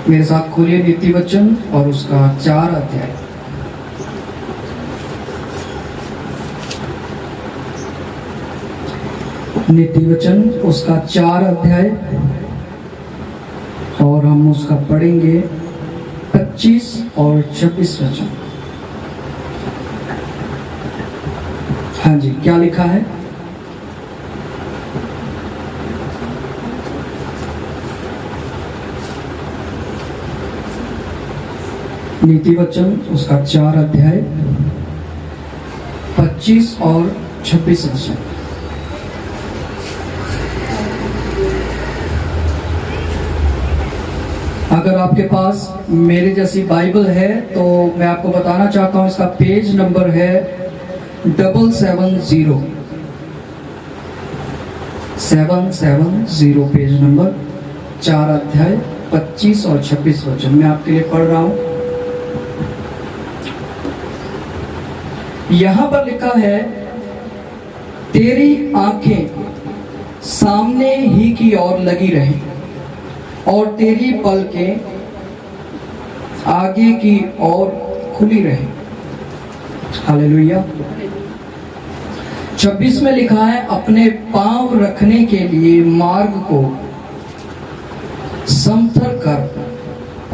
मेरे साथ खोलिए नीति वचन और उसका 4 अध्याय। नीति वचन उसका 4 अध्याय और हम उसका पढ़ेंगे 25 और 26 वचन। हाँ जी, क्या लिखा है? नीति वचन उसका 4 अध्याय 25 और 26 वचन। अगर आपके पास मेरे जैसी बाइबल है तो मैं आपको बताना चाहता हूं, इसका पेज नंबर है 770 पेज नंबर 4 अध्याय 25 और 26 वचन मैं आपके लिए पढ़ रहा हूं। यहां पर लिखा है, तेरी आंखें सामने ही की ओर लगी रहें और तेरी पलकें आगे की ओर खुली रहें। हालेलुया। 26 में लिखा है, अपने पांव रखने के लिए मार्ग को समतल कर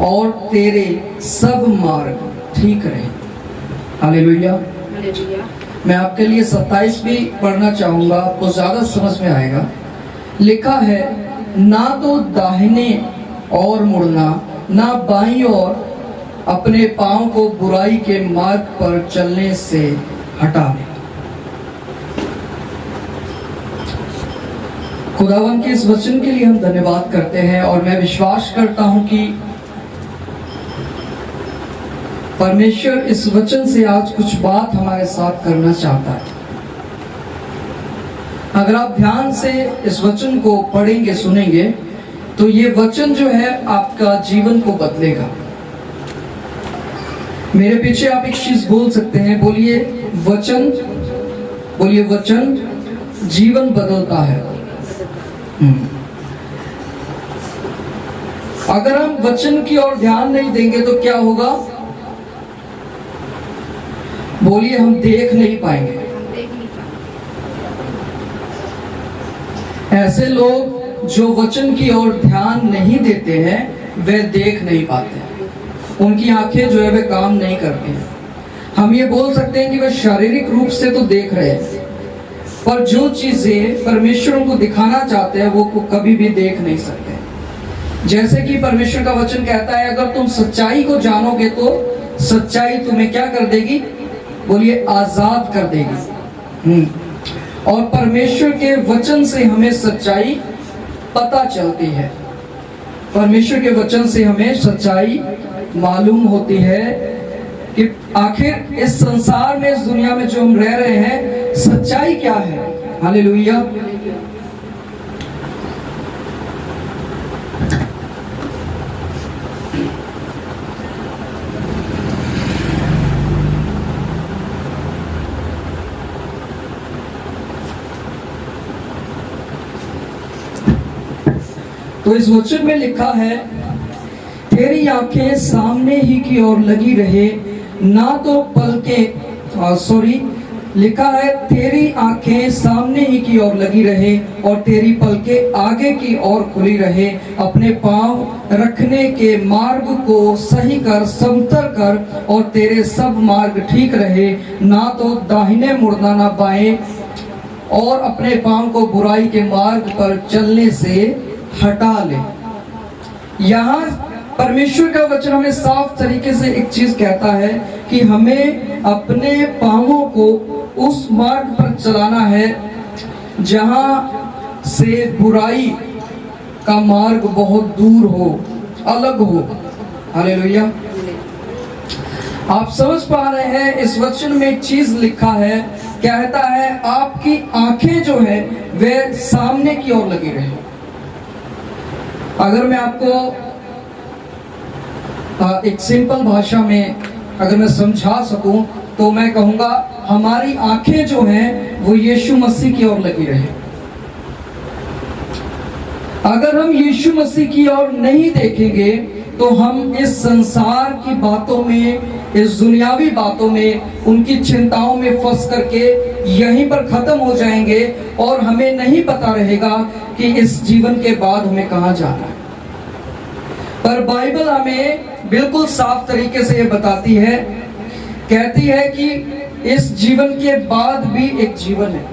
और तेरे सब मार्ग ठीक रहे। हालेलुया। मैं आपके लिए 27 भी पढ़ना चाहूंगा, आपको ज्यादा समझ में आएगा। लिखा है, ना तो दाहिने और मुड़ना ना बाईं ओर अपने पांव को बुराई के मार्ग पर चलने से हटाने। खुदावन के इस वचन के लिए हम धन्यवाद करते हैं और मैं विश्वास करता हूं कि परमेश्वर इस वचन से आज कुछ बात हमारे साथ करना चाहता है। अगर आप ध्यान से इस वचन को पढ़ेंगे, सुनेंगे, तो ये वचन जो है आपका जीवन को बदलेगा। मेरे पीछे आप एक चीज बोल सकते हैं, बोलिए वचन, बोलिए वचन जीवन बदलता है। अगर हम वचन की ओर ध्यान नहीं देंगे तो क्या होगा? बोलिए हम देख नहीं पाएंगे। ऐसे लोग जो वचन की ओर ध्यान नहीं देते हैं वे देख नहीं पाते, उनकी आंखें जो है वे काम नहीं करती हैं। हम ये बोल सकते हैं कि वे शारीरिक रूप से तो देख रहे हैं, पर जो चीजें परमेश्वर उनको दिखाना चाहते हैं वो कभी भी देख नहीं सकते। जैसे कि परमेश्वर का वचन कहता है, अगर तुम सच्चाई को जानोगे तो सच्चाई तुम्हें क्या कर देगी? बोलिए आजाद कर देगी। और परमेश्वर के वचन से हमें सच्चाई पता चलती है, परमेश्वर के वचन से हमें सच्चाई मालूम होती है कि आखिर इस संसार में, इस दुनिया में जो हम रह रहे हैं, सच्चाई क्या है। हालेलुया। तो इस वचन में लिखा है, तेरी आंखें सामने ही की ओर लगी रहे, ना तो लिखा है, तेरी आंखें सामने ही की ओर लगी रहे और तेरी पलकें आगे की ओर खुली रहे। अपने पांव रखने के मार्ग को सही कर, समतल कर और तेरे सब मार्ग ठीक रहे। ना तो दाहिने मुड़ना ना बाएं और अपने पांव को बुराई के मार्ग पर चलने से हटा ले। यहाँ परमेश्वर का वचन हमें साफ तरीके से एक चीज कहता है कि हमें अपने पांवों को उस मार्ग पर चलाना है जहां से बुराई का मार्ग बहुत दूर हो, अलग हो। हालेलुया। आप समझ पा रहे हैं, इस वचन में एक चीज लिखा है, कहता है आपकी आंखें जो है वे सामने की ओर लगी रहे। अगर मैं आपको एक सिंपल भाषा में अगर मैं समझा सकूं तो मैं कहूंगा, हमारी आंखें जो हैं वो यीशु मसीह की ओर लगी रहे। अगर हम यीशु मसीह की ओर नहीं देखेंगे तो हम इस संसार की बातों में, इस दुनियावी बातों में, उनकी चिंताओं में फंस करके यहीं पर खत्म हो जाएंगे और हमें नहीं पता रहेगा कि इस जीवन के बाद हमें कहां जाना है। पर बाइबल हमें बिल्कुल साफ तरीके से ये बताती है, कहती है कि इस जीवन के बाद भी एक जीवन है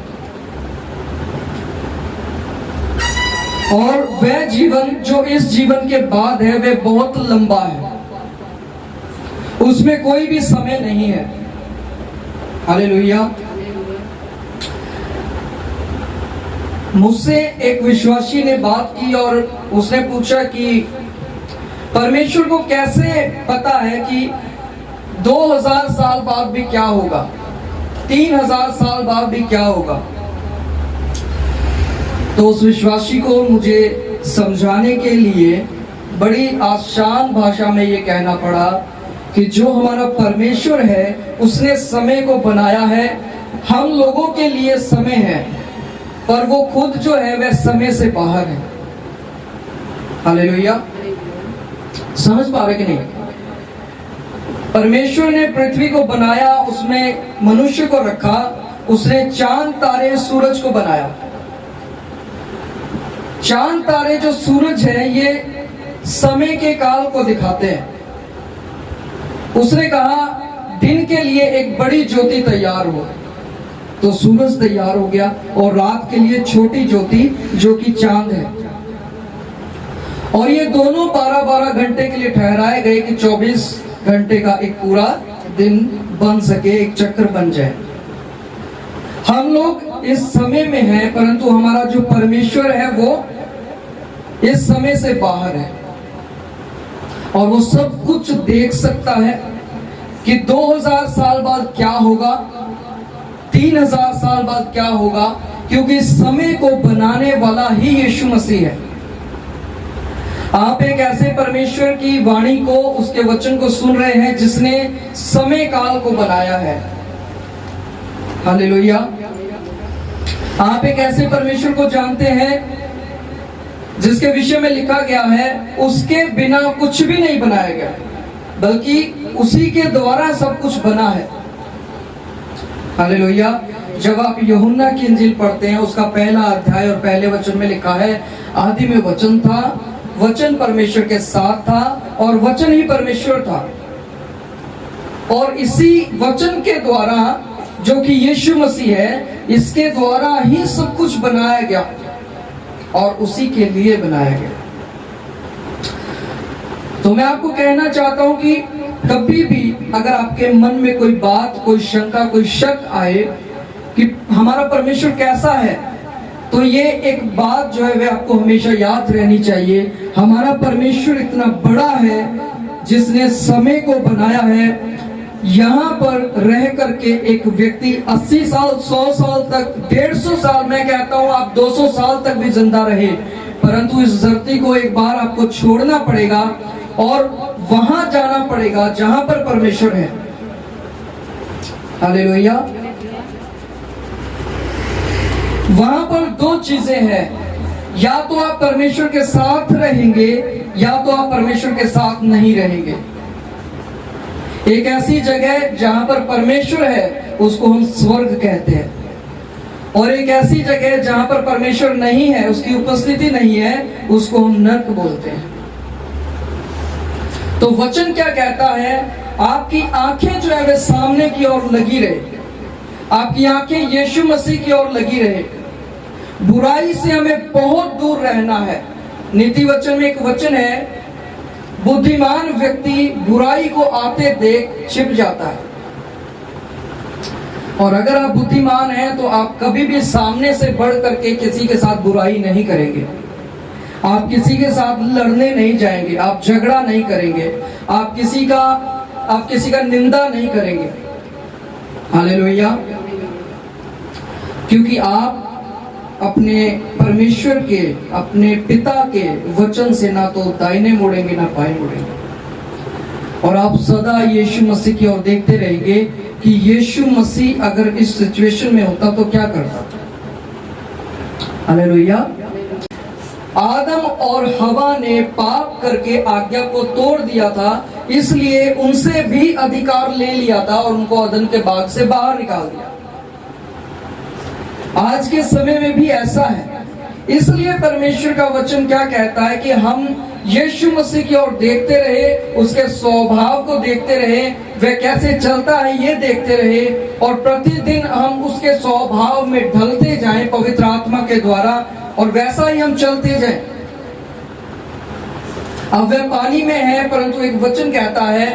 और वह जीवन जो इस जीवन के बाद है वह बहुत लंबा है, उसमें कोई भी समय नहीं है। हालेलुया। मुझसे एक विश्वासी ने बात की और उसने पूछा कि परमेश्वर को कैसे पता है कि 2000 साल बाद भी क्या होगा, 3000 साल बाद भी क्या होगा। तो उस विश्वासी को मुझे समझाने के लिए बड़ी आसान भाषा में ये कहना पड़ा कि जो हमारा परमेश्वर है उसने समय को बनाया है, हम लोगों के लिए समय है, पर वो खुद जो है वह समय से बाहर है। हालेलुया। समझ पा रहे कि नहीं? परमेश्वर ने पृथ्वी को बनाया, उसमें मनुष्य को रखा, उसने चांद तारे सूरज को बनाया। चांद तारे जो सूरज है ये समय के काल को दिखाते हैं। उसने कहा दिन के लिए एक बड़ी ज्योति तैयार हो, तो सूरज तैयार हो गया और रात के लिए छोटी ज्योति जो कि चांद है। और ये दोनों 12-12 घंटे के लिए ठहराए गए कि 24 घंटे का एक पूरा दिन बन सके, एक चक्र बन जाए। हम लोग इस समय में हैं, परंतु हमारा जो परमेश्वर है वो इस समय से बाहर है और वो सब कुछ देख सकता है कि 2000 साल बाद क्या होगा, 3000 साल बाद क्या होगा, क्योंकि इस समय को बनाने वाला ही यीशु मसीह है। आप एक ऐसे परमेश्वर की वाणी को, उसके वचन को सुन रहे हैं जिसने समय काल को बनाया है। हालेलुया। आप एक ऐसे परमेश्वर को जानते हैं जिसके विषय में लिखा गया है उसके बिना कुछ भी नहीं बनाया गया, बल्कि उसी के द्वारा सब कुछ बना है। हालेलुया। जब आप यूहन्ना की इंजील पढ़ते हैं, उसका पहला अध्याय और पहले वचन में लिखा है आदि में वचन था, वचन परमेश्वर के साथ था और वचन ही परमेश्वर था, और इसी वचन के द्वारा जो कि यीशु मसीह है, इसके द्वारा ही सब कुछ बनाया गया और उसी के लिए बनाया गया। तो मैं आपको कहना चाहता हूं कि कभी भी अगर आपके मन में कोई बात, कोई शंका, कोई शक आए कि हमारा परमेश्वर कैसा है, तो ये एक बात जो है वह आपको हमेशा याद रहनी चाहिए। हमारा परमेश्वर इतना बड़ा है जिसने समय को बनाया है। यहाँ पर रह करके एक व्यक्ति 80 साल, 100 साल तक, 150 साल, मैं कहता हूँ आप 200 साल तक भी जिंदा रहे, परंतु इस धरती को एक बार आपको छोड़ना पड़ेगा और वहां जाना पड़ेगा जहां पर परमेश्वर है। हालेलुया। वहां पर दो चीजें हैं, या तो आप परमेश्वर के साथ रहेंगे या तो आप परमेश्वर के साथ नहीं रहेंगे। एक ऐसी जगह जहां पर परमेश्वर है उसको हम स्वर्ग कहते हैं, और एक ऐसी जगह जहां पर परमेश्वर नहीं है, उसकी उपस्थिति नहीं है, उसको हम नरक बोलते हैं। तो वचन क्या कहता है? आपकी आंखें जो है वे सामने की ओर लगी रहे, आपकी आंखें यीशु मसीह की ओर लगी रहे। बुराई से हमें बहुत दूर रहना है। नीति वचन में एक वचन है, बुद्धिमान व्यक्ति बुराई को आते देख छिप जाता है। और अगर आप बुद्धिमान हैं तो आप कभी भी सामने से बढ़ करके किसी के साथ बुराई नहीं करेंगे, आप किसी के साथ लड़ने नहीं जाएंगे, आप झगड़ा नहीं करेंगे, आप किसी का निंदा नहीं करेंगे। हालेलुया। क्योंकि आप अपने परमेश्वर के, अपने पिता के वचन से ना तो दाहिने मुड़ेंगे ना बाएं मुड़ेंगे, और आप सदा यीशु मसीह की ओर देखते रहेंगे कि यीशु मसीह अगर इस सिचुएशन में होता तो क्या करता। हालेलुया। आदम और हवा ने पाप करके आज्ञा को तोड़ दिया था, इसलिए उनसे भी अधिकार ले लिया था और उनको अदन के बाग से बाहर निकाल दिया। आज के समय में भी ऐसा है। इसलिए परमेश्वर का वचन क्या कहता है कि हम यीशु मसीह की ओर देखते रहे, उसके स्वभाव को देखते रहे, वह कैसे चलता है ये देखते रहे, और प्रतिदिन हम उसके स्वभाव में ढलते जाएं पवित्र आत्मा के द्वारा, और वैसा ही हम चलते जाएं। अब वह पानी में है, परंतु एक वचन कहता है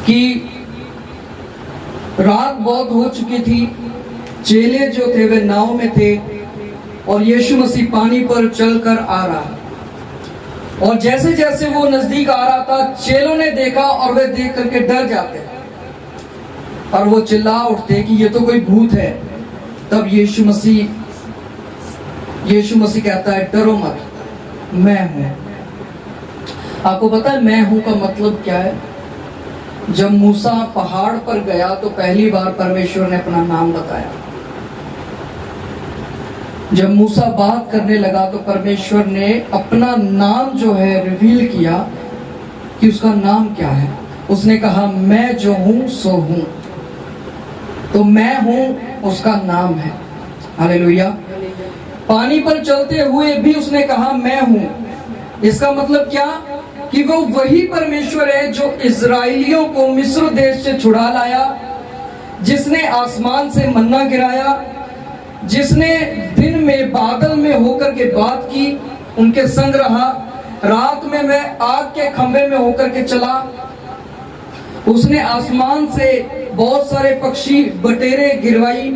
कि रात बहुत हो चुकी थी, चेले जो थे वे नाव में थे और यीशु मसीह पानी पर चलकर आ रहा। और जैसे जैसे वो नजदीक आ रहा था, चेलों ने देखा और वे देख करके डर जाते और वो चिल्ला उठते कि ये तो कोई भूत है। तब यीशु मसीह कहता है, डरो मत, मैं हूं। आपको पता है मैं हूं का मतलब क्या है? जब मूसा पहाड़ पर गया तो पहली बार परमेश्वर ने अपना नाम बताया। जब मूसा बात करने लगा तो परमेश्वर ने अपना नाम जो है रिवील किया कि उसका नाम क्या है। उसने कहा, मैं जो हूं सो हूं। तो मैं हूं उसका नाम है। हालेलुया। पानी पर चलते हुए भी उसने कहा मैं हूं। इसका मतलब क्या? कि वो वही परमेश्वर है जो इजराइलियों को मिस्र देश से छुड़ा लाया, जिसने आसमान से मन्ना गिराया, जिसने दिन में बादल में होकर के बात की, उनके संग रहा, रात में मैं आग के खंभे में होकर के चला। उसने आसमान से बहुत सारे पक्षी बटेरे गिरवाई,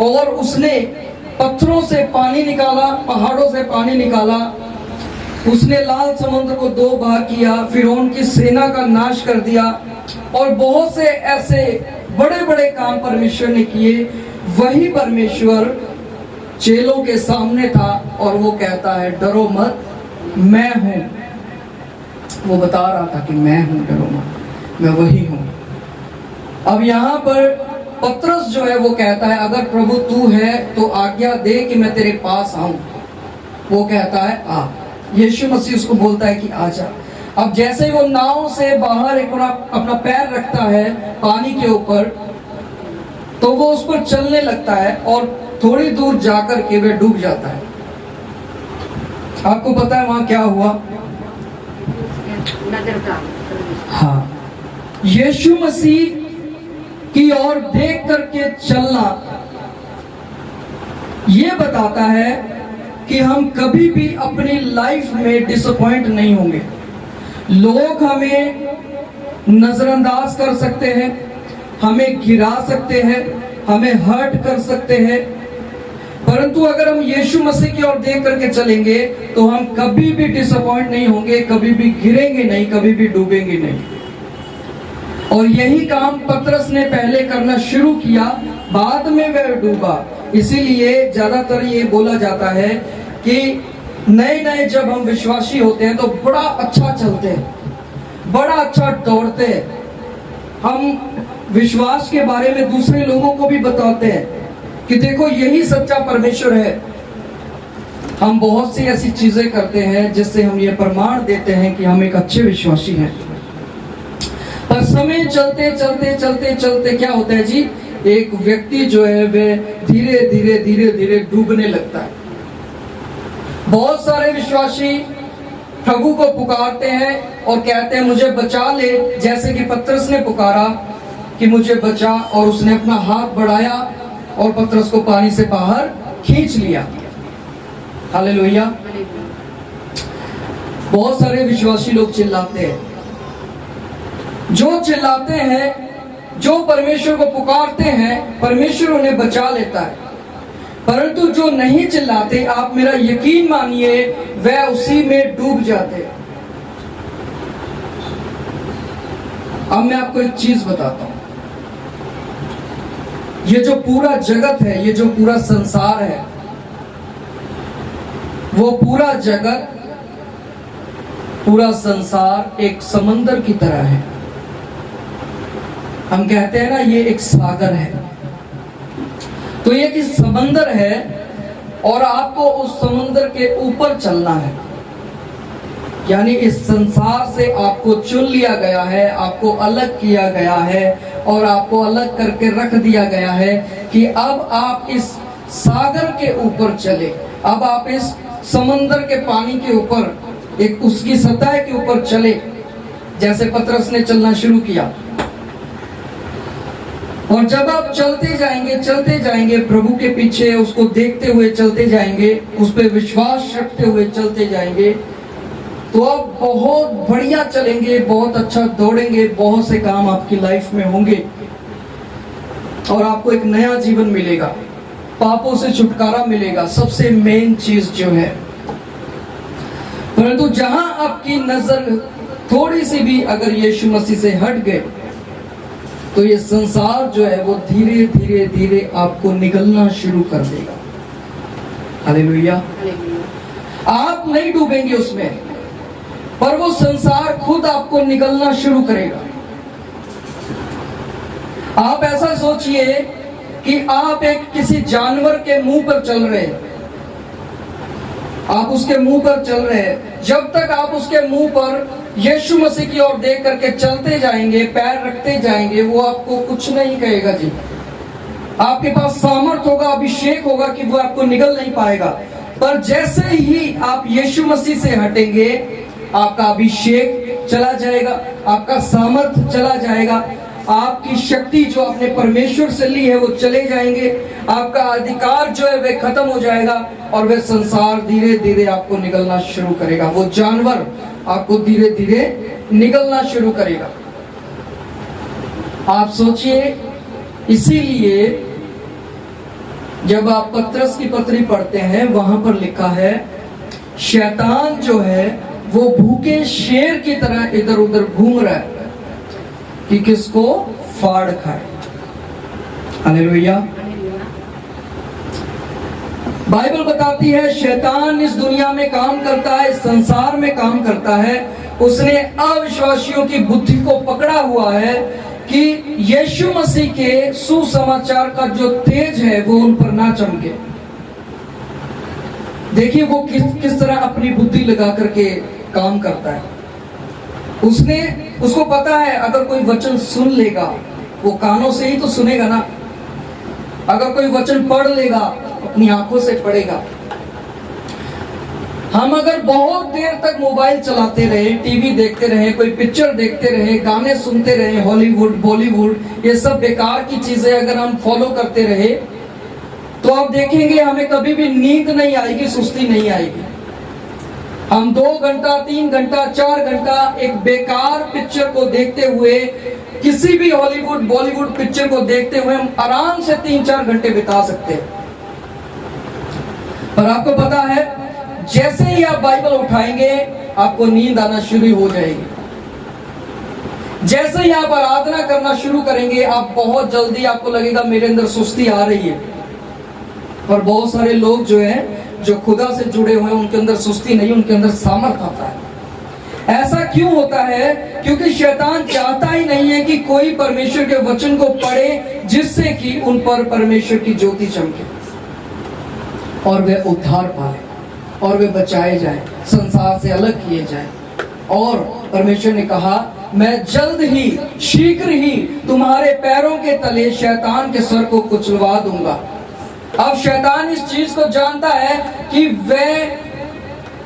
और उसने पत्थरों से पानी निकाला, पहाड़ों से पानी निकाला। उसने लाल समुद्र को 2 भाग किया, फिरौन की सेना का नाश कर दिया, और बहुत से ऐसे बड़े बड़े काम परमेश्वर ने किए। वही परमेश्वर चेलों के सामने था और वो कहता है, डरो मत, मैं हूं। वो बता रहा था कि मैं हूं, डरो मत, मैं वही हूं। अब यहां पर पतरस जो है वो कहता है, अगर प्रभु तू है तो आज्ञा दे कि मैं तेरे पास आऊं। वो कहता है आ। यीशु मसीह उसको बोलता है कि आजा। अब जैसे वो नाव से बाहर अपना पैर रखता है पानी के ऊपर, तो वो उस पर चलने लगता है और थोड़ी दूर जाकर के वह डूब जाता है। आपको पता है वहां क्या हुआ? हाँ, यीशु मसीह की ओर देख करके चलना ये बताता है कि हम कभी भी अपनी लाइफ में डिसअपॉइंट नहीं होंगे। लोग हमें नजरअंदाज कर सकते हैं, हमें गिरा सकते हैं, हमें हर्ट कर सकते हैं, परंतु अगर हम यीशु मसीह की ओर देख करके चलेंगे तो हम कभी भी डिसअपॉइंट नहीं होंगे, कभी भी गिरेंगे नहीं, कभी भी डूबेंगे नहीं। और यही काम पतरस ने पहले करना शुरू किया, बाद में वह डूबा। इसीलिए ज्यादातर ये बोला जाता है कि नए नए जब हम विश्वासी होते हैं तो बड़ा अच्छा चलते हैं, बड़ा अच्छा दौड़ते हैं। हम विश्वास के बारे में दूसरे लोगों को भी बताते हैं कि देखो यही सच्चा परमेश्वर है। हम बहुत सी ऐसी चीजें करते हैं जिससे हम ये प्रमाण देते हैं कि हम एक अच्छे विश्वासी हैं। पर समय चलते चलते चलते चलते क्या होता है जी, एक व्यक्ति जो है वह धीरे धीरे धीरे धीरे डूबने लगता है। बहुत सारे विश्वासी प्रभु को पुकारते हैं और कहते हैं मुझे बचा ले, जैसे कि पतरस ने पुकारा कि मुझे बचा, और उसने अपना हाथ बढ़ाया और पतरस को पानी से बाहर खींच लिया। हालेलुया। बहुत सारे विश्वासी लोग चिल्लाते हैं, जो चिल्लाते हैं, जो परमेश्वर को पुकारते हैं, परमेश्वर उन्हें बचा लेता है। परंतु जो नहीं चिल्लाते, आप मेरा यकीन मानिए, वह उसी में डूब जाते। अब मैं आपको एक चीज बताता हूं, ये जो पूरा जगत है, ये जो पूरा संसार है, वो पूरा जगत, पूरा संसार एक समंदर की तरह है। हम कहते हैं ना, ये एक सागर है। तो ये एक समंदर है और आपको उस समुद्र के ऊपर चलना है। यानी इस संसार से आपको चुन लिया गया है, आपको अलग किया गया है और आपको अलग करके रख दिया गया है कि अब आप इस सागर के ऊपर चले, अब आप इस समुद्र के पानी के ऊपर, एक उसकी सतह के ऊपर चले, जैसे पतरस ने चलना शुरू किया। और जब आप चलते जाएंगे प्रभु के पीछे, उसको देखते हुए चलते जाएंगे, उस पर विश्वास रखते हुए चलते जाएंगे, तो आप बहुत बढ़िया चलेंगे, बहुत अच्छा दौड़ेंगे, बहुत से काम आपकी लाइफ में होंगे और आपको एक नया जीवन मिलेगा, पापों से छुटकारा मिलेगा, सबसे मेन चीज जो है। परंतु जहां आपकी नजर थोड़ी सी भी अगर यीशु मसीह से हट गए, तो ये संसार जो है वो धीरे धीरे धीरे आपको निगलना शुरू कर देगा। हालेलुया। आप नहीं डूबेंगे उसमें, पर वो संसार खुद आपको निगलना शुरू करेगा। आप ऐसा सोचिए कि आप एक किसी जानवर के मुंह पर चल रहे हैं, आप उसके मुंह पर चल रहे हैं। जब तक आप उसके मुंह पर यीशु मसीह की ओर देख करके चलते जाएंगे, पैर रखते जाएंगे, वो आपको कुछ नहीं कहेगा जी। आपके पास सामर्थ होगा, अभिषेक होगा कि वो आपको निगल नहीं पाएगा। पर जैसे ही आप यीशु मसीह से हटेंगे, आपका अभिषेक चला जाएगा, आपका सामर्थ चला जाएगा, आपकी शक्ति जो आपने परमेश्वर से ली है वो चले जाएंगे, आपका अधिकार जो है वह खत्म हो जाएगा और वह संसार धीरे धीरे आपको निगलना शुरू करेगा। वो जानवर आपको धीरे धीरे निगलना शुरू करेगा। आप सोचिए, इसीलिए जब आप पतरस की पत्री पढ़ते हैं, वहां पर लिखा है शैतान जो है वो भूखे शेर की तरह इधर उधर घूम रहा है कि किसको फाड़ खाए। हालेलुया। बाइबल बताती है शैतान इस दुनिया में काम करता है, इस संसार में काम करता है। उसने अविश्वासियों की बुद्धि को पकड़ा हुआ है कि यीशु मसीह के सुसमाचार का जो तेज है वो उन पर ना चमके। देखिए वो किस तरह अपनी बुद्धि लगा करके काम करता है। उसको पता है अगर कोई वचन सुन लेगा, वो कानों से ही तो सुनेगा ना, अगर कोई वचन पढ़ लेगा अपनी आंखों से पढ़ेगा। हम अगर बहुत देर तक मोबाइल चलाते रहे, टीवी देखते रहे, कोई पिक्चर देखते रहे, गाने सुनते रहे, हॉलीवुड बॉलीवुड ये सब बेकार की चीजें अगर हम फॉलो करते रहे, तो आप देखेंगे हमें कभी भी नींद नहीं आएगी, सुस्ती नहीं आएगी। हम 2 घंटा 3 घंटा 4 घंटा एक बेकार पिक्चर को देखते हुए, किसी भी हॉलीवुड बॉलीवुड पिक्चर को देखते हुए हम आराम से 3-4 घंटे बिता सकते हैं। पर आपको पता है जैसे ही आप बाइबल उठाएंगे आपको नींद आना शुरू हो जाएगी। जैसे ही आप आराधना करना शुरू करेंगे, आप बहुत जल्दी आपको लगेगा मेरे अंदर सुस्ती आ रही है। और बहुत सारे लोग जो हैं, जो खुदा से जुड़े हुए हैं, उनके अंदर सुस्ती नहीं, उनके अंदर सामर्थ आता है। ऐसा क्यों होता है? क्योंकि शैतान चाहता ही नहीं है कि कोई परमेश्वर के वचन को पढ़े, जिससे कि उन पर परमेश्वर की ज्योति चमके और वे उद्धार पाए और वे बचाए जाए, संसार से अलग किए जाए। और परमेश्वर ने कहा मैं जल्द ही, शीघ्र ही तुम्हारे पैरों के तले शैतान के सर को कुचलवा दूंगा। अब शैतान इस चीज को जानता है कि वह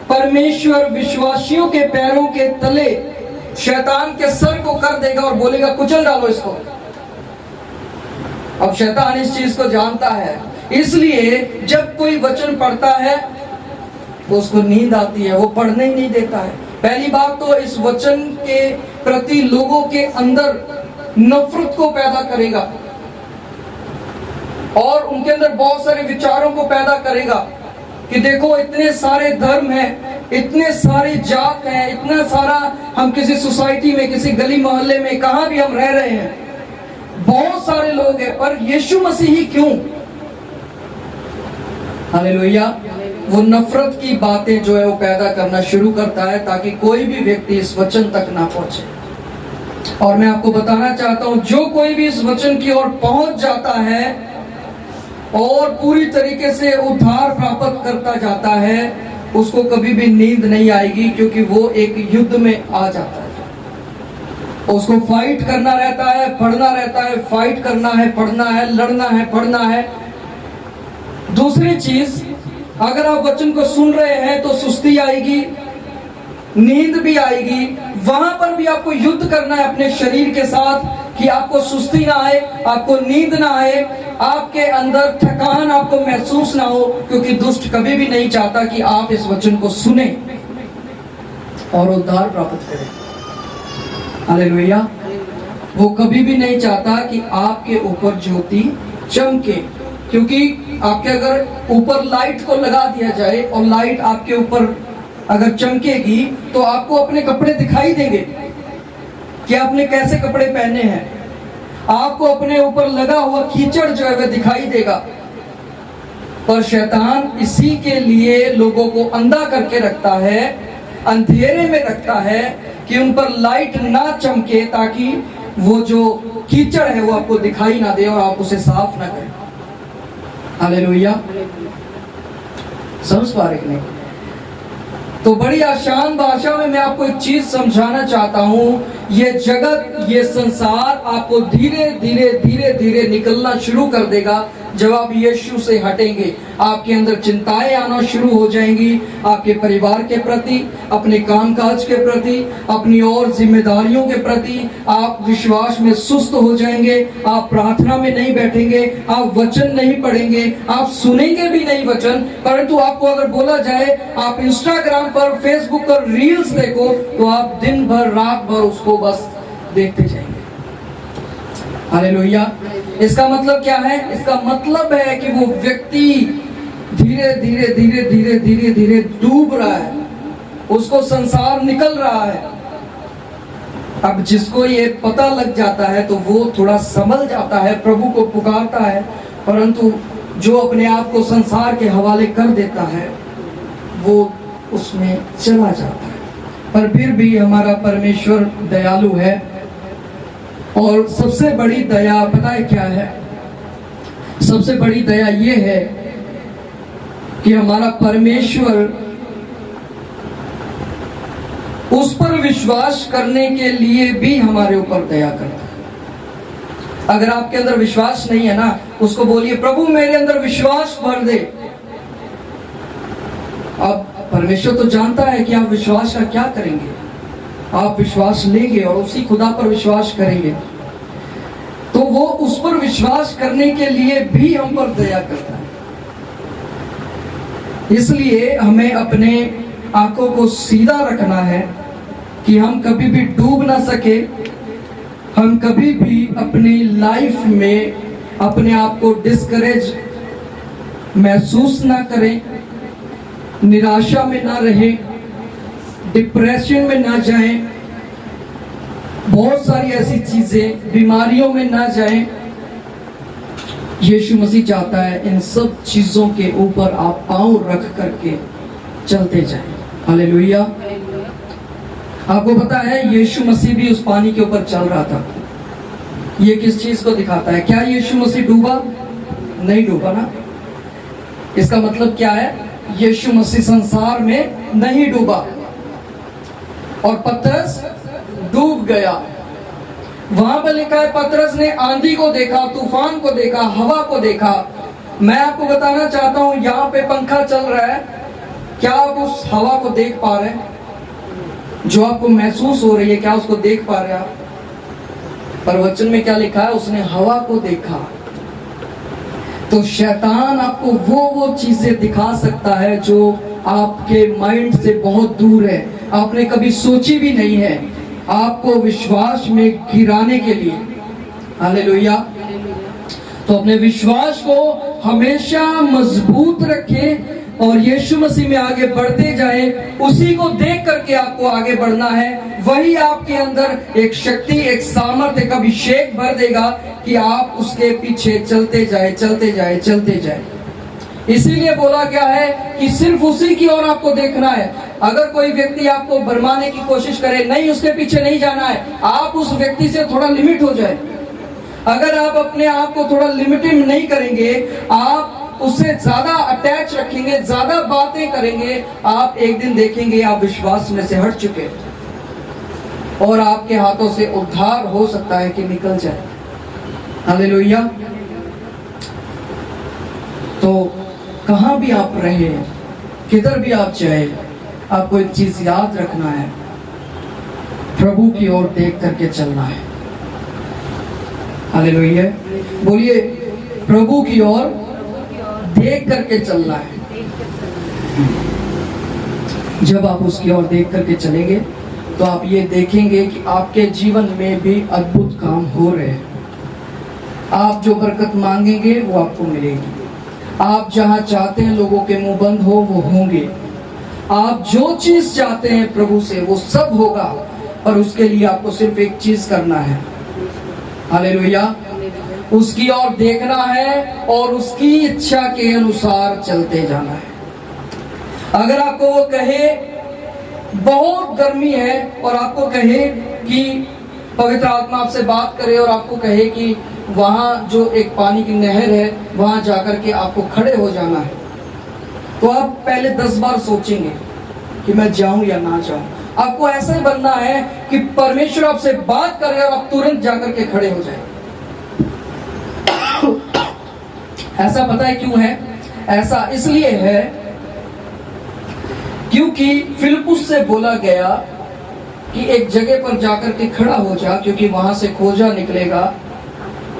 परमेश्वर विश्वासियों के पैरों के तले शैतान के सर को कर देगा और बोलेगा कुचल डालो इसको। अब शैतान इस चीज को जानता है, इसलिए जब कोई वचन पढ़ता है तो उसको नींद आती है, वो पढ़ने ही नहीं देता है। पहली बात तो इस वचन के प्रति लोगों के अंदर नफरत को पैदा करेगा और उनके अंदर बहुत सारे विचारों को पैदा करेगा कि देखो इतने सारे धर्म हैं, इतने सारे जात हैं, इतना सारा हम किसी सोसाइटी में, किसी गली मोहल्ले में, कहां भी हम रह रहे हैं, बहुत सारे लोग हैं, पर यीशु मसीह ही क्यों? हालेलुया। वो नफरत की बातें जो है वो पैदा करना शुरू करता है ताकि कोई भी व्यक्ति इस वचन तक ना पहुंचे। और मैं आपको बताना चाहता हूं, जो कोई भी इस वचन की ओर पहुंच जाता है और पूरी तरीके से उद्धार प्राप्त करता जाता है, उसको कभी भी नींद नहीं आएगी, क्योंकि वो एक युद्ध में आ जाता है। उसको फाइट करना रहता है, पढ़ना रहता है, फाइट करना है, पढ़ना है, लड़ना है, पढ़ना है। दूसरी चीज, अगर आप वचन को सुन रहे हैं तो सुस्ती आएगी, नींद भी आएगी। वहां पर भी आपको युद्ध करना है अपने शरीर के साथ, कि आपको सुस्ती ना आए, आपको नींद ना आए, आपके अंदर थकान आपको महसूस ना हो, क्योंकि दुष्ट कभी भी नहीं चाहता कि आप इस वचन को सुने और उद्धार प्राप्त करें। हालेलुया। वो कभी भी नहीं चाहता कि आपके ऊपर ज्योति चमके, क्योंकि आपके अगर ऊपर लाइट को लगा दिया जाए और लाइट आपके ऊपर अगर चमकेगी तो आपको अपने कपड़े दिखाई देंगे कि आपने कैसे कपड़े पहने हैं। आपको अपने ऊपर लगा हुआ कीचड़ जो है वह दिखाई देगा। पर शैतान इसी के लिए लोगों को अंधा करके रखता है, अंधेरे में रखता है, कि उन पर लाइट ना चमके, ताकि वो जो कीचड़ है वो आपको दिखाई ना दे और आप उसे साफ ना करें। हालेलुया। समझ पा रहे नहीं? तो बड़ी आसान भाषा में मैं आपको एक चीज समझाना चाहता हूं। ये जगत, ये संसार आपको धीरे धीरे धीरे धीरे निकलना शुरू कर देगा जब आप यीशु से हटेंगे। आपके अंदर चिंताएं आना शुरू हो जाएंगी, आपके परिवार के प्रति, अपने कामकाज के प्रति, अपनी और जिम्मेदारियों के प्रति। आप विश्वास में सुस्त हो जाएंगे, आप प्रार्थना में नहीं बैठेंगे, आप वचन नहीं पढ़ेंगे, आप सुनेंगे भी नहीं वचन। परंतु आपको अगर बोला जाए आप इंस्टाग्राम पर, फेसबुक पर रील्स देखो, तो आप दिन भर रात भर उसको बस देखते जाएंगे। हालेलुया। इसका मतलब क्या है? इसका मतलब है कि वो व्यक्ति धीरे धीरे धीरे धीरे धीरे धीरे डूब रहा है, उसको संसार निकल रहा है। अब जिसको ये पता लग जाता है तो वो थोड़ा संभल जाता है, प्रभु को पुकारता है। परंतु जो अपने आप को संसार के हवाले कर देता है वो उसमें चला जाता है। पर फिर भी हमारा परमेश्वर दयालु है, और सबसे बड़ी दया पता है क्या है? सबसे बड़ी दया ये है कि हमारा परमेश्वर उस पर विश्वास करने के लिए भी हमारे ऊपर दया करता है। अगर आपके अंदर विश्वास नहीं है ना, उसको बोलिए प्रभु मेरे अंदर विश्वास भर दे। अब परमेश्वर तो जानता है कि आप विश्वास का क्या करेंगे। आप विश्वास लेंगे और उसी खुदा पर विश्वास करेंगे, तो वो उस पर विश्वास करने के लिए भी हम पर दया करता है। इसलिए हमें अपने आंखों को सीधा रखना है कि हम कभी भी डूब ना सके, हम कभी भी अपनी लाइफ में अपने आप को डिस्करेज महसूस ना करें, निराशा में ना रहे, डिप्रेशन में ना जाएं, बहुत सारी ऐसी चीजें, बीमारियों में ना जाएं। यीशु मसीह चाहता है इन सब चीजों के ऊपर आप पांव रख करके चलते जाएं। हालेलुया। आपको पता है यीशु मसीह भी उस पानी के ऊपर चल रहा था। ये किस चीज को दिखाता है? क्या यीशु मसीह डूबा? नहीं डूबा ना। इसका मतलब क्या है? यीशु मसीह संसार में नहीं डूबा और पतरस डूब गया। वहां पर लिखा है पतरस ने आंधी को देखा, तूफान को देखा, हवा को देखा। मैं आपको बताना चाहता हूं, यहाँ पे पंखा चल रहा है, क्या आप उस हवा को देख पा रहे हैं? जो आपको महसूस हो रही है, क्या उसको देख पा रहे हैं आप? पर वचन में क्या लिखा है? उसने हवा को देखा। तो शैतान आपको वो चीजें दिखा सकता है जो आपके माइंड से बहुत दूर है, आपने कभी सोची भी नहीं है, आपको विश्वास में गिराने के लिए। हालेलुया। तो अपने विश्वास को हमेशा मजबूत रखें और यीशु मसीह में आगे बढ़ते जाएं। उसी को देख करके आपको आगे बढ़ना है। वही आपके अंदर एक शक्ति, एक सामर्थ्य, एक अभिषेक भर देगा कि आप उसके पीछे चलते जाए, चलते जाए, चलते जाए। इसीलिए बोला गया है कि सिर्फ उसी की ओर आपको देखना है। अगर कोई व्यक्ति आपको भरमाने की कोशिश करे, नहीं, उसके पीछे नहीं जाना है। आप उस व्यक्ति से थोड़ा लिमिट हो जाए। अगर आप अपने आप को थोड़ा लिमिटेड नहीं करेंगे, आप उससे ज्यादा अटैच रखेंगे, ज्यादा बातें करेंगे, आप एक दिन देखेंगे आप विश्वास में से हट चुके हैं और आपके हाथों से उद्धार हो सकता है कि निकल जाए। हालेलुया। तो कहां भी आप रहे, किधर भी आप जाए, आपको एक चीज याद रखना है, प्रभु की ओर देख करके चलना है। हालेलुया। बोलिए, प्रभु की ओर देख करके चलना है। जब आप उसकी ओर देख करके चलेंगे तो आप ये देखेंगे कि आपके जीवन में भी अद्भुत काम हो रहे हैं। आप जो बरकत मांगेंगे वो आपको मिलेगी। आप जहां चाहते हैं लोगों के मुंह बंद हो वो होंगे। आप जो चीज चाहते हैं प्रभु से वो सब होगा, और उसके लिए आपको सिर्फ एक चीज करना है। हालेलुया। उसकी ओर देखना है और उसकी इच्छा के अनुसार चलते जाना है। अगर आपको वो कहे बहुत गर्मी है और आपको कहे कि पवित्र आत्मा आपसे बात करे और आपको कहे कि वहां जो एक पानी की नहर है वहां जाकर के आपको खड़े हो जाना है, तो आप पहले 10 बार सोचेंगे कि मैं जाऊं या ना जाऊं। आपको ऐसा ही बनना है कि परमेश्वर आपसे बात करे और आप तुरंत जाकर के खड़े हो जाए। ऐसा पता है क्यों है? ऐसा इसलिए है क्योंकि फिलिप्पुस से बोला गया कि एक जगह पर जाकर के खड़ा हो जा, क्योंकि वहां से खोजा निकलेगा।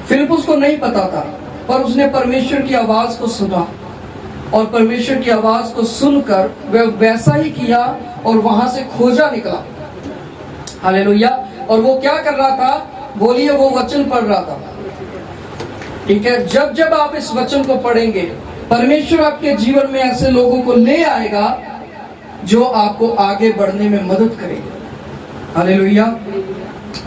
फिलिप्पुस को नहीं पता था, पर उसने परमेश्वर की आवाज को सुना और परमेश्वर की आवाज को सुनकर वह वैसा ही किया और वहां से खोजा निकला। हालेलुया। और वो क्या कर रहा था? बोलिए, वो वचन पढ़ रहा था। ठीक है। जब जब आप इस वचन को पढ़ेंगे, परमेश्वर आपके जीवन में ऐसे लोगों को ले आएगा जो आपको आगे बढ़ने में मदद करेंगे। हालेलुया।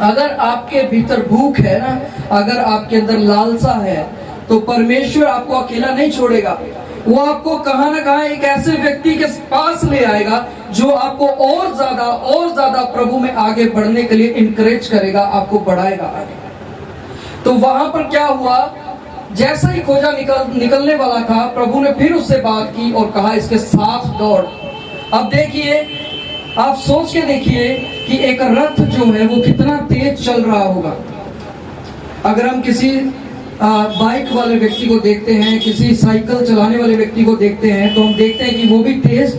अगर आपके भीतर भूख है ना, अगर आपके अंदर लालसा है, तो परमेश्वर आपको अकेला नहीं छोड़ेगा। वो आपको कहां ना कहां एक ऐसे व्यक्ति के पास ले आएगा जो आपको और ज्यादा प्रभु में आगे बढ़ने के लिए इनकरेज करेगा, आपको बढ़ाएगा आगे। तो वहां पर क्या हुआ? जैसा ही खोजा निकलने वाला था, प्रभु ने फिर उससे बात की और कहा इसके साथ दौड़। अब देखिए, आप सोच के देखिए कि एक रथ जो है वो कितना तेज चल रहा होगा। अगर हम किसी बाइक वाले व्यक्ति को देखते हैं, किसी साइकिल चलाने वाले व्यक्ति को देखते हैं, तो हम देखते हैं कि वो भी तेज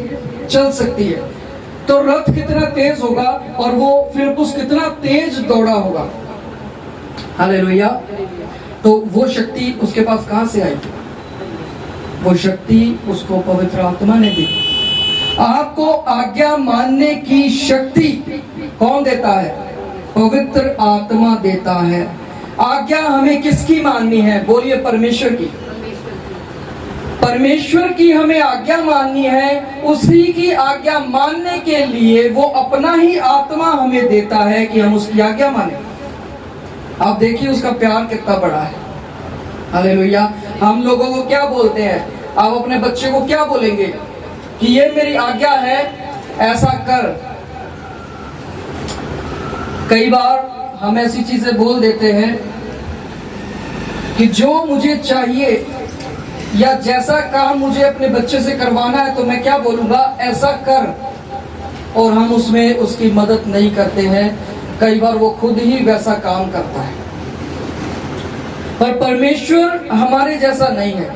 चल सकती है। तो रथ कितना तेज होगा और वो फिलिप्पुस कितना तेज दौड़ा होगा। हालेलुया। तो वो शक्ति उसके पास कहां से आई? वो शक्ति उसको पवित्र आत्मा ने दी। आपको आज्ञा मानने की शक्ति कौन देता है? पवित्र आत्मा देता है। आज्ञा हमें किसकी माननी है? बोलिए, परमेश्वर की। परमेश्वर की हमें आज्ञा माननी है। उसी की आज्ञा मानने के लिए वो अपना ही आत्मा हमें देता है कि हम उसकी आज्ञा माने। आप देखिए उसका प्यार कितना बड़ा है। हालेलुया। हम लोगों को क्या बोलते हैं? आप अपने बच्चे को क्या बोलेंगे कि ये मेरी आज्ञा है, ऐसा कर। कई बार हम ऐसी चीजें बोल देते हैं कि जो मुझे चाहिए या जैसा काम मुझे अपने बच्चे से करवाना है, तो मैं क्या बोलूंगा? ऐसा कर। और हम उसमें उसकी मदद नहीं करते हैं। कई बार वो खुद ही वैसा काम करता है। पर परमेश्वर हमारे जैसा नहीं है।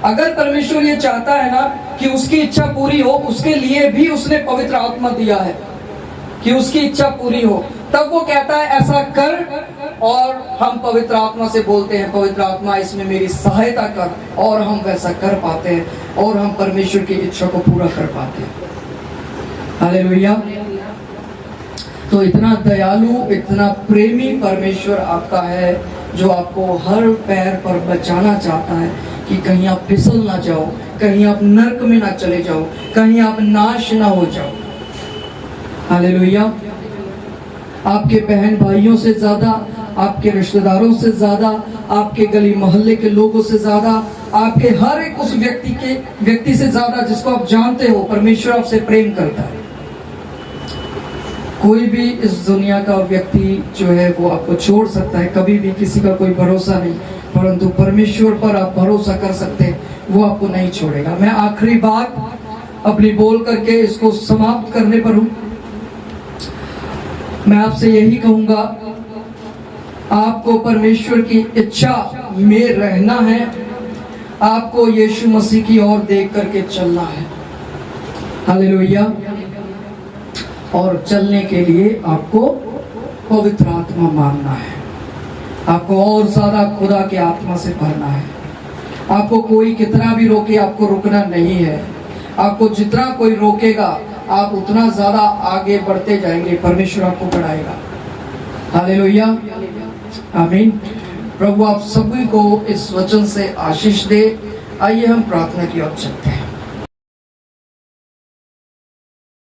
अगर परमेश्वर ये चाहता है ना कि उसकी इच्छा पूरी हो, उसके लिए भी उसने पवित्र आत्मा दिया है कि उसकी इच्छा पूरी हो। तब वो कहता है ऐसा कर, और हम पवित्र आत्मा से बोलते हैं पवित्र आत्मा इसमें मेरी सहायता कर, और हम वैसा कर पाते हैं और हम परमेश्वर की इच्छा को पूरा कर पाते हैं। हालेलुया। तो इतना दयालु, इतना प्रेमी परमेश्वर आपका है, जो आपको हर पैर पर बचाना चाहता है कि कहीं आप फिसल ना जाओ, कहीं आप नरक में ना चले जाओ, कहीं आप नाश ना हो जाओ। हालेलुया। आपके बहन भाइयों से ज्यादा, आपके रिश्तेदारों से ज्यादा, आपके गली मोहल्ले के लोगों से ज्यादा, आपके हर एक उस व्यक्ति से ज्यादा जिसको आप जानते हो, परमेश्वर आपसे प्रेम करता है। कोई भी इस दुनिया का व्यक्ति जो है वो आपको छोड़ सकता है, कभी भी किसी का कोई भरोसा नहीं, परंतु परमेश्वर पर आप भरोसा कर सकते हैं, वो आपको नहीं छोड़ेगा। मैं आखिरी बात अपनी बोल करके इसको समाप्त करने पर हूं। मैं आपसे यही कहूंगा, आपको परमेश्वर की इच्छा में रहना है, आपको यीशु मसीह की ओर देख करके चलना है। हालेलुया। और चलने के लिए आपको पवित्र आत्मा मांगना है, आपको और ज्यादा खुदा के आत्मा से भरना है। आपको कोई कितना भी रोके, आपको रुकना नहीं है। आपको जितना कोई रोकेगा आप उतना ज्यादा आगे बढ़ते जाएंगे, परमेश्वर आपको बढ़ाएगा। हालेलुया, आमीन। प्रभु आप सभी को इस वचन से आशीष दे। आइए हम प्रार्थना की ओर चलते हैं।